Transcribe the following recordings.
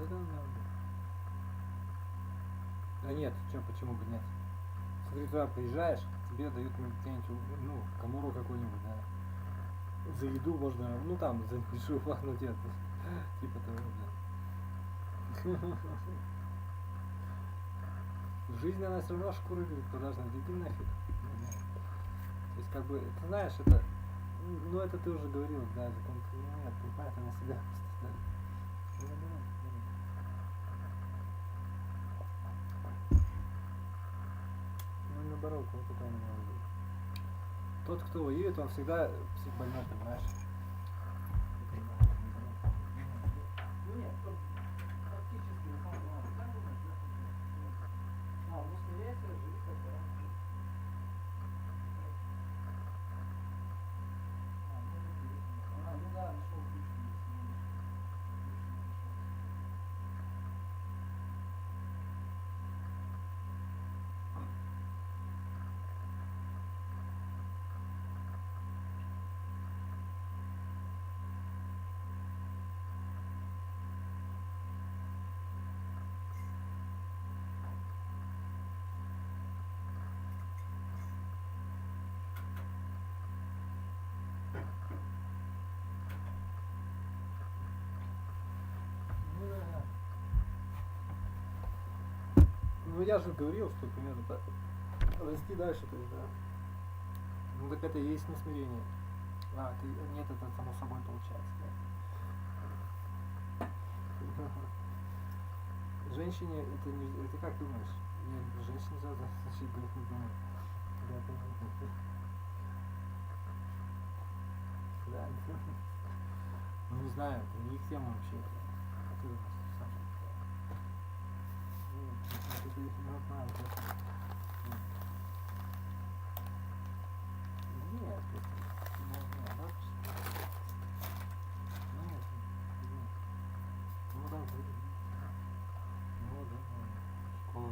Да. Да нет, почему бы нет? Смотри, туда приезжаешь, тебе дают где-нибудь, ну, камору какую-нибудь, да. За еду можно, ну там, за небольшую плату делать. Типа того, да. Жизнь, она все равно шкуры продажная, иди нафиг. То есть, как бы, ты знаешь, это, ну, это ты уже говорил, да, закон, ну, нет, понимаешь, на себя просто, да. Ну, наоборот, вот это он имел в виду. Тот, кто воюет, он всегда психбольной, понимаешь? Ну нет, практически на самом деле, сам думаешь, да? Ну смиряйся, живи как бы. Ну да, нашел ключ. Ну я же говорил, что примерно так. Расти дальше, то есть, да. Ну так это и есть несмирение. Нет, это само собой получается, да. Женщине это не. Это как думаешь? Я женщине значит говорит не думаю. Да. Ну не знаю, это не их тема вообще. Ты сам. Это не знаю. Нет, ну да, школа.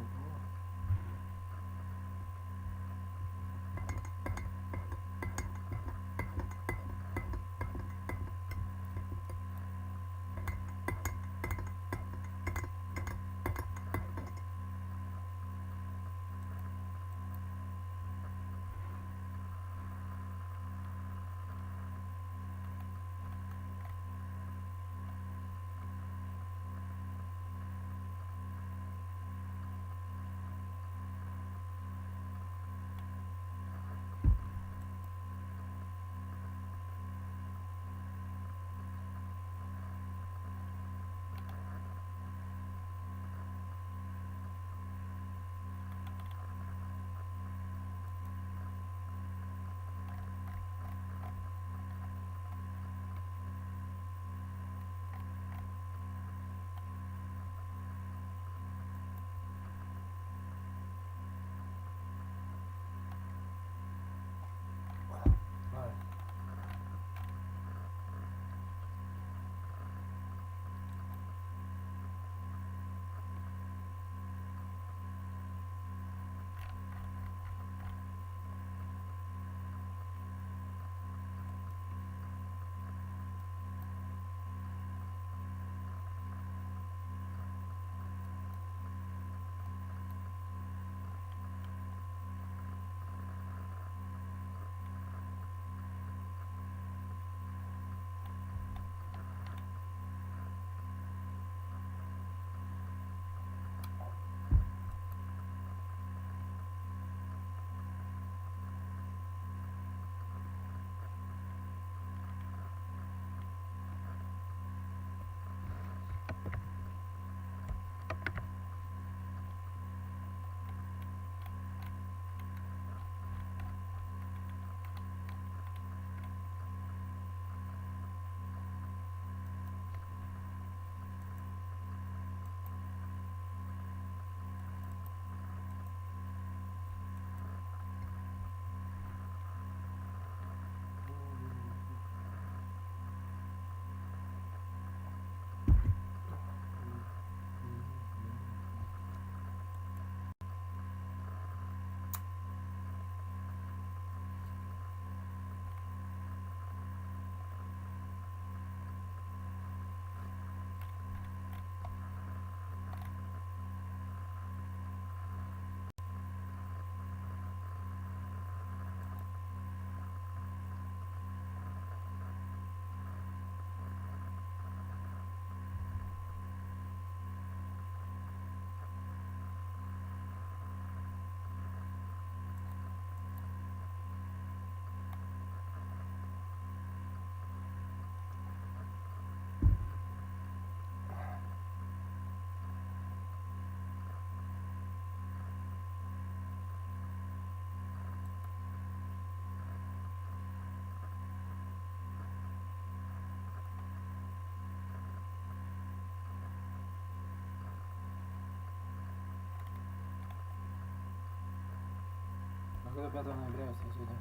До 5 ноября, если сегодня.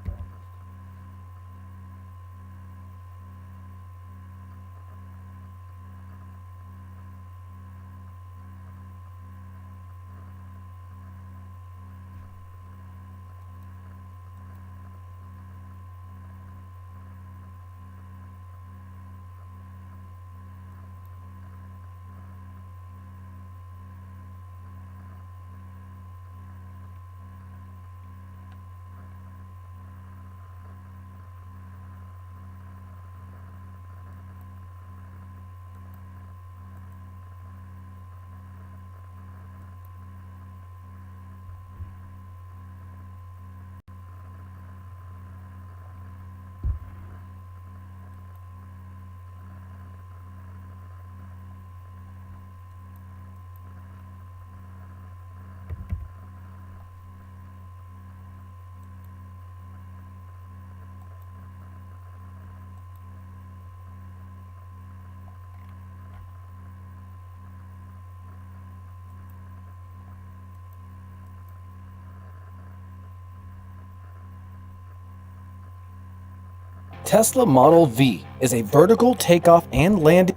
Tesla Model V is a vertical takeoff and landing.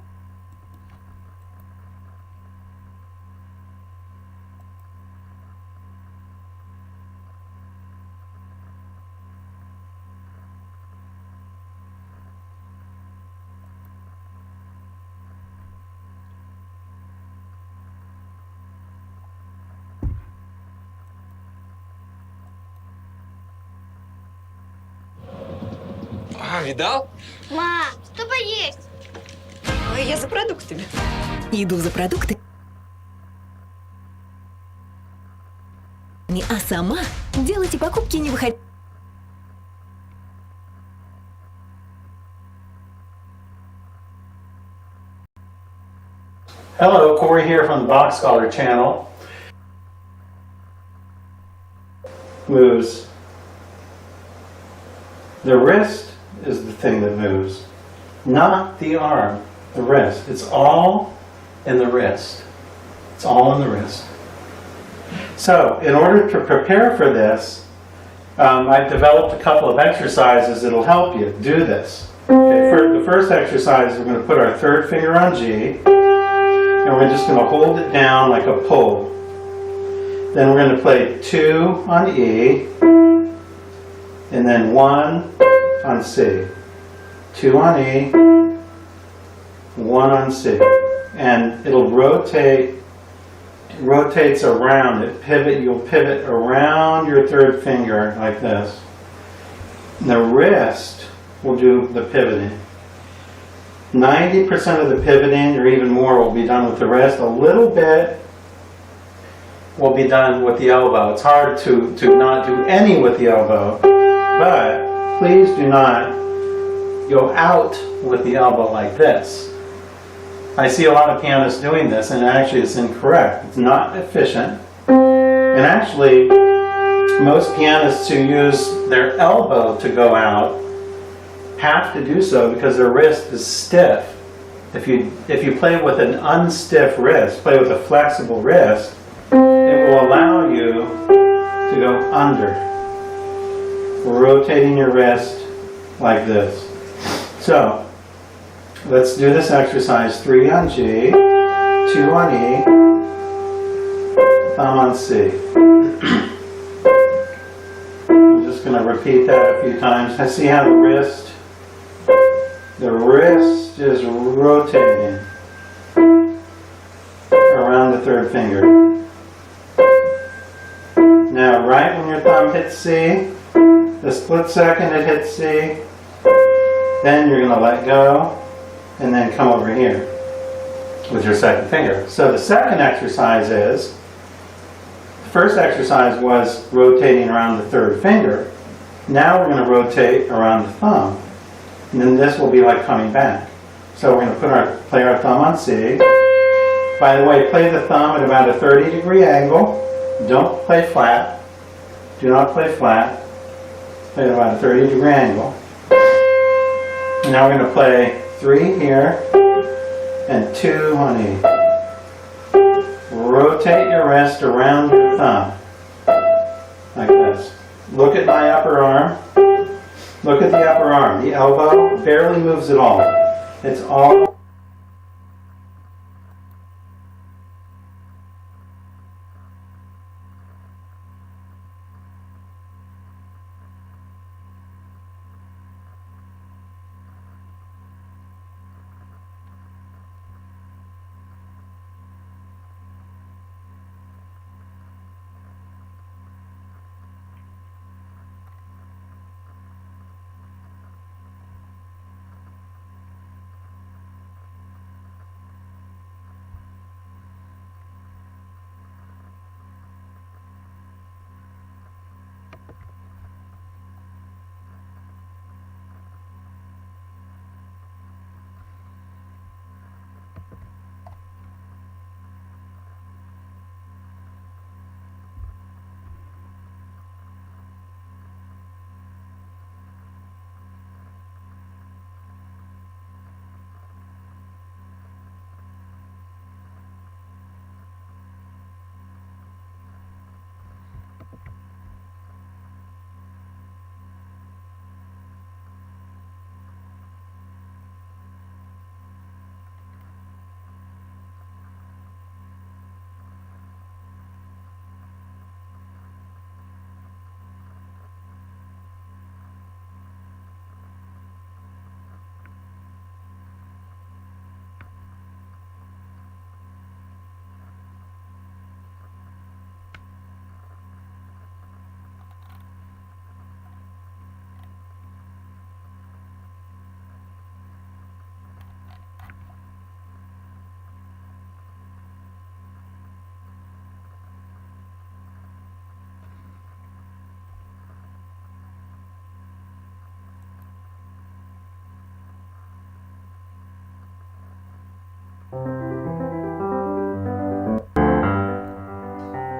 А, видал? Мам, что поесть? Ой, я за продуктами. Иду за продукты. А сама делайте покупки, не выходя. Hello, Corey here from the Box Scholar channel. Moves. The wrist is the thing that moves, not the arm, the wrist. It's all in the wrist. It's all in the wrist. So, in order to prepare for this, I've developed a couple of exercises that'll help you do this. Okay, for the first exercise, we're going to put our third finger on G, and we're just going to hold it down like a pull. Then we're going to play 2 on E, and then 1 on C. 2 on E, 1 on C. And it'll rotate, it rotates around it. You'll pivot around your third finger like this. And the wrist will do the pivoting. 90% of the pivoting, or even more, will be done with the wrist. A little bit will be done with the elbow. It's hard to not do any with the elbow, but please do not go out with the elbow like this. I see a lot of pianists doing this, and actually it's incorrect. It's not efficient. And actually, most pianists who use their elbow to go out have to do so because their wrist is stiff. If you play with an unstiff wrist, play with a flexible wrist, it will allow you to go under, rotating your wrist like this. So, let's do this exercise. 3 on G, 2 on E, thumb on C. I'm just going to repeat that a few times. I see how the wrist is rotating around the third finger. Now, right when your thumb hits C, the split second it hits C, then you're going to let go and then come over here with your second finger. So the second exercise is, the first exercise was rotating around the third finger. Now we're going to rotate around the thumb. And then this will be like coming back. So we're going to play our thumb on C. By the way, play the thumb at about a 30-degree angle. Don't play flat. Do not play flat. Play at about a 30-degree angle. And now we're going to play 3 here and 2 on E. Rotate your wrist around your thumb like this. Look at my upper arm. Look at the upper arm. The elbow barely moves at all. It's all...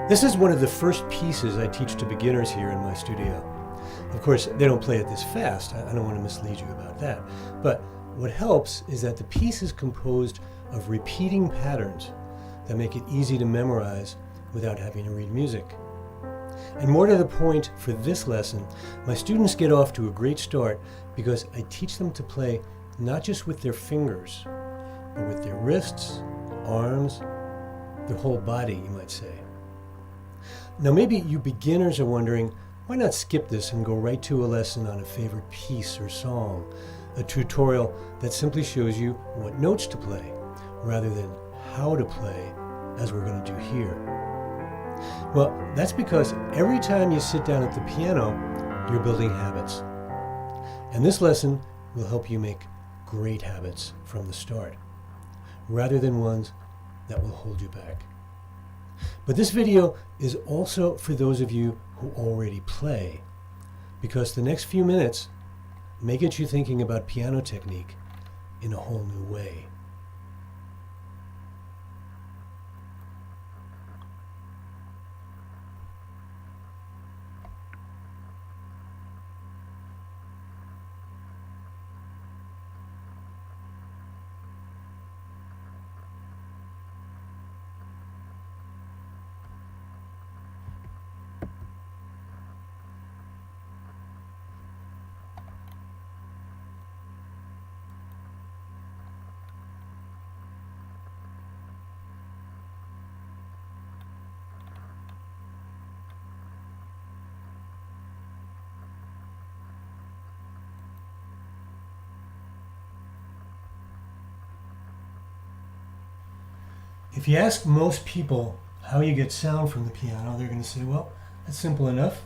This is one of the first pieces I teach to beginners here in my studio. Of course, they don't play it this fast. I don't want to mislead you about that. But what helps is that the piece is composed of repeating patterns that make it easy to memorize without having to read music. And more to the point, for this lesson, my students get off to a great start because I teach them to play not just with their fingers, but with their wrists, arms, their whole body, you might say. Now maybe you beginners are wondering, why not skip this and go right to a lesson on a favorite piece or song, a tutorial that simply shows you what notes to play, rather than how to play, as we're going to do here. Well, that's because every time you sit down at the piano, you're building habits. And this lesson will help you make great habits from the start, rather than ones that will hold you back. But this video is also for those of you who already play, because the next few minutes may get you thinking about piano technique in a whole new way. If you ask most people how you get sound from the piano, they're going to say, well, that's simple enough.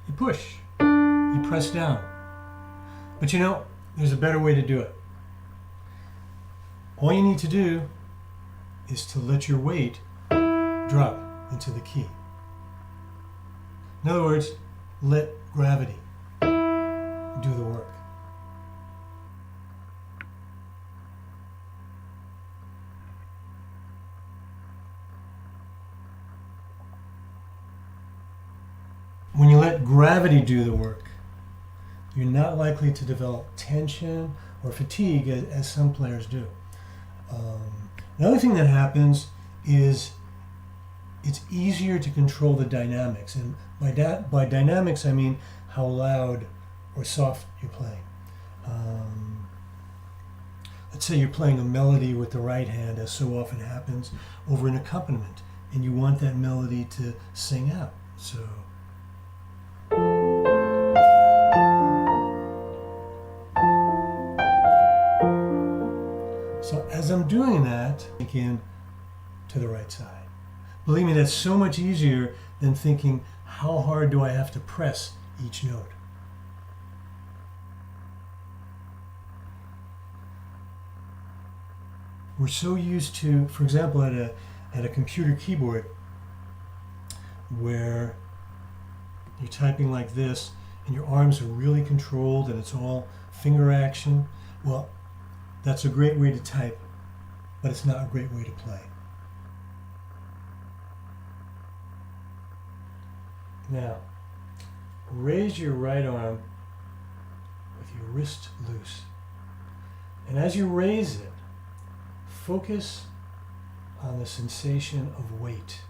You push, you press down. But you know, there's a better way to do it. All you need to do is to let your weight drop into the key. In other words, let gravity do the work. When you let gravity do the work, you're not likely to develop tension or fatigue as some players do. Another thing that happens is it's easier to control the dynamics. And by dynamics, I mean how loud or soft you're playing. Let's say you're playing a melody with the right hand, as so often happens, over an accompaniment, and you want that melody to sing out. So. So as I'm doing that, again, to the right side. Believe me, that's so much easier than thinking, how hard do I have to press each note? We're so used to, for example, at a computer keyboard, where you're typing like this, and your arms are really controlled, and it's all finger action. Well, that's a great way to type, but it's not a great way to play. Now, raise your right arm with your wrist loose. And as you raise it, focus on the sensation of weight.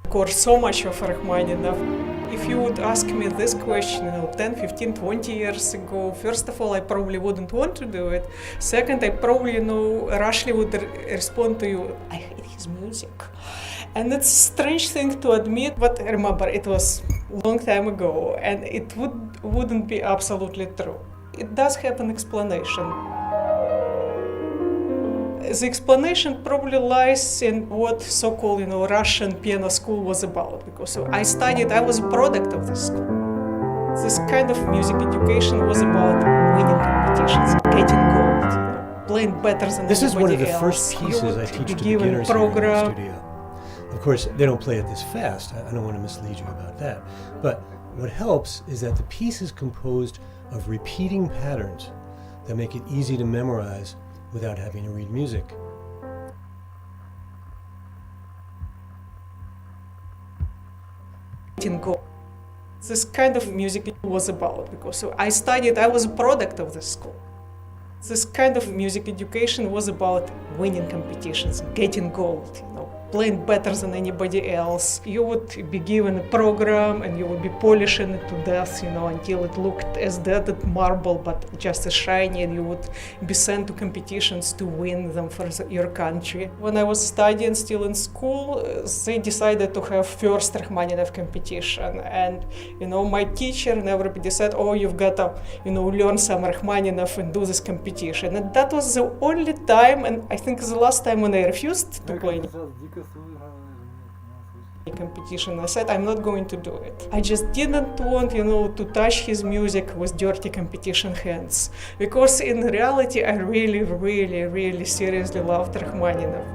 Of course, so much of Rachmaninoff. If you would ask me this question, 10, 15, 20 years ago, first of all, I probably wouldn't want to do it. Second, I probably rashly would respond to you, I hate his music. And it's a strange thing to admit, but remember, it was a long time ago, and it wouldn't be absolutely true. It does have an explanation. The explanation probably lies in what so-called, Russian piano school was about, because I was a product of this school. This kind of music education was about winning competitions, getting gold, playing better than This is one of the else. first pieces I teach to beginners here in the studio. Of course, they don't play it this fast. I don't want to mislead you about that. But what helps is that the piece is composed of repeating patterns that make it easy to memorize without having to read music. This kind of music was about, because I was a product of this school. This kind of music education was about winning competitions, getting gold, playing better than anybody else. You would be given a program and you would be polishing it to death, until it looked as dead as marble, but just as shiny, and you would be sent to competitions to win them for your country. When I was studying still in school, they decided to have first Rachmaninoff competition. And, my teacher and everybody said, oh, you've got to, learn some Rachmaninoff and do this competition. And that was the only time, and I think the last time when I refused to play competition. I said, I'm not going to do it. I just didn't want, to touch his music with dirty competition hands. Because in reality, I really, really, really seriously loved Rachmaninoff.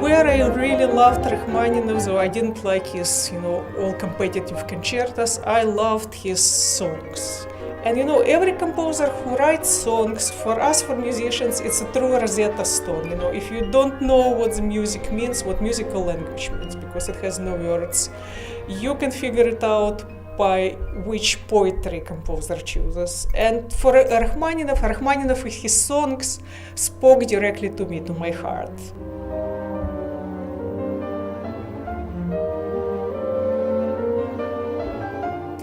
Where I really loved Rachmaninoff, though I didn't like his, all competitive concertos, I loved his songs. And every composer who writes songs, for us, for musicians, it's a true Rosetta Stone. If you don't know what the music means, what musical language means, because it has no words, you can figure it out by which poetry composer chooses. And for Rachmaninoff, his songs spoke directly to me, to my heart.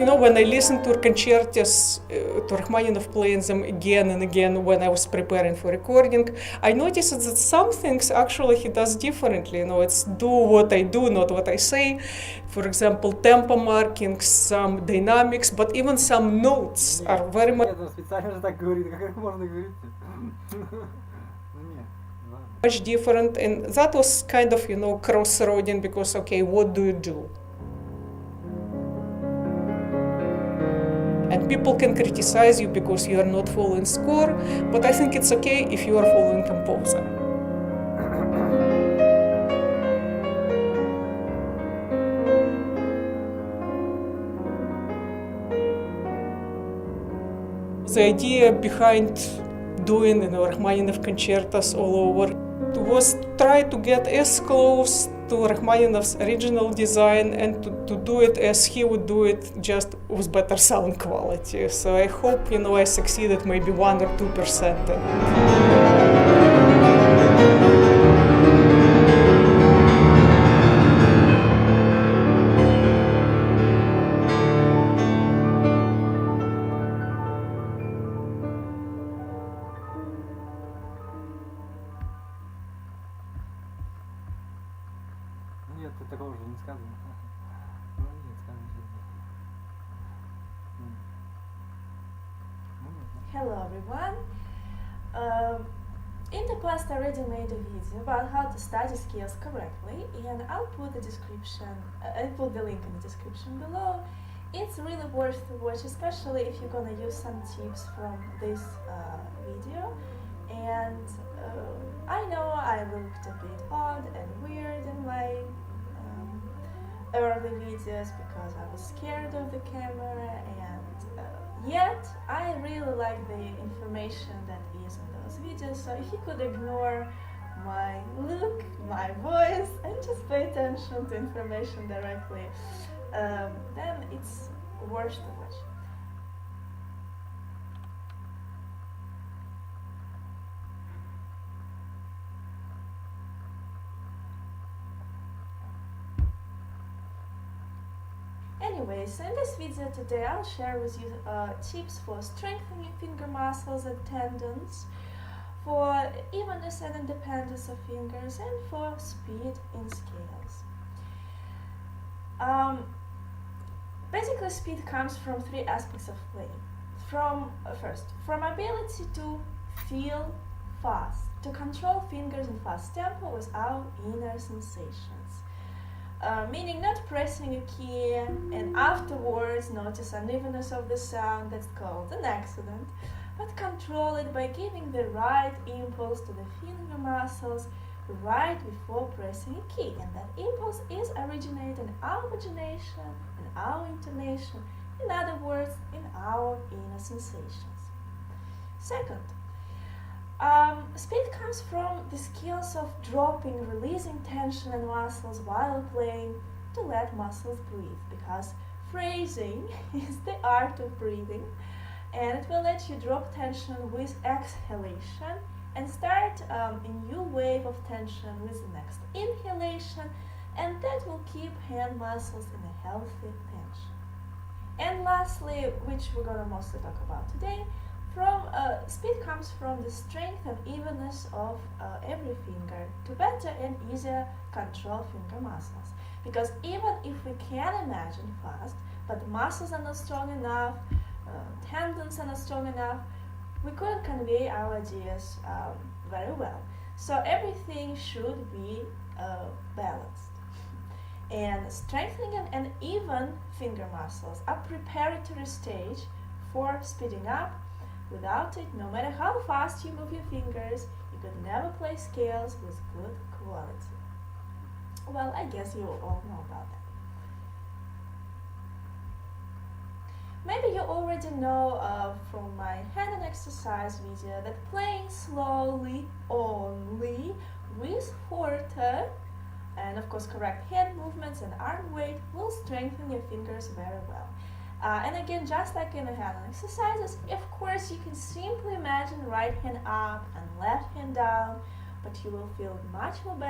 You know, when I listened to concertos, to Rachmaninoff playing them again and again when I was preparing for recording, I noticed that some things actually he does differently. You know, it's do what I do, not what I say. For example, tempo markings, some dynamics, but even some notes are very much. Нет, он специально же так говорит, как это можно говорить? Ну нет, ладно. Much different, and that was kind of, you know, crossroading because, okay, what do you do? And people can criticize you because you are not following score, but I think it's okay if you are following composer. The idea behind doing, you know, Rachmaninoff concertos all over was try to get as close to Rachmaninoff's original design and to do it as he would do it, just with better sound quality. So I hope, you know, I succeeded maybe 1 or 2% in it. Нет, ты такого же не сказано. Ну нет, сказано же нет. Ну нет, ну. Hello everyone. In the past I already made a video about how to study skills correctly, and I'll put the link in the description below. It's really worth to watch, especially if you're gonna use some tips from this video. And I know I looked a bit odd and weird in my early videos because I was scared of the camera, and yet I really like the information that is in those videos. So if you could ignore my look, my voice, and just pay attention to information directly, then it's worth to watch. Anyways, in this video today I'll share with you tips for strengthening finger muscles and tendons, for evenness and independence of fingers, and for speed in scales. Basically, speed comes from 3 aspects of playing. First, from ability to feel fast, to control fingers in fast tempo with our inner sensations. Meaning not pressing a key and afterwards notice unevenness of the sound, that's called an accident, but control it by giving the right impulse to the finger muscles right before pressing a key, and that impulse is originated in our imagination, in our intonation, in other words, in our inner sensations. Second, speed comes from the skills of dropping, releasing tension in muscles while playing to let muscles breathe, because phrasing is the art of breathing, and it will let you drop tension with exhalation and start a new wave of tension with the next inhalation, and that will keep hand muscles in a healthy tension. And lastly, which we're going to mostly talk about today, speed comes from the strength and evenness of every finger to better and easier control finger muscles. Because even if we can imagine fast, but the muscles are not strong enough, tendons are not strong enough, we couldn't convey our ideas very well. So everything should be balanced. And strengthening and even finger muscles are preparatory stage for speeding up. Without it, no matter how fast you move your fingers, you could never play scales with good quality. Well, I guess you all know about that. Maybe you already know from my hand and exercise video that playing slowly only with forte and of course correct hand movements and arm weight will strengthen your fingers very well. And again, just like in the hand exercises, of course you can simply imagine right hand up and left hand down, but you will feel much more better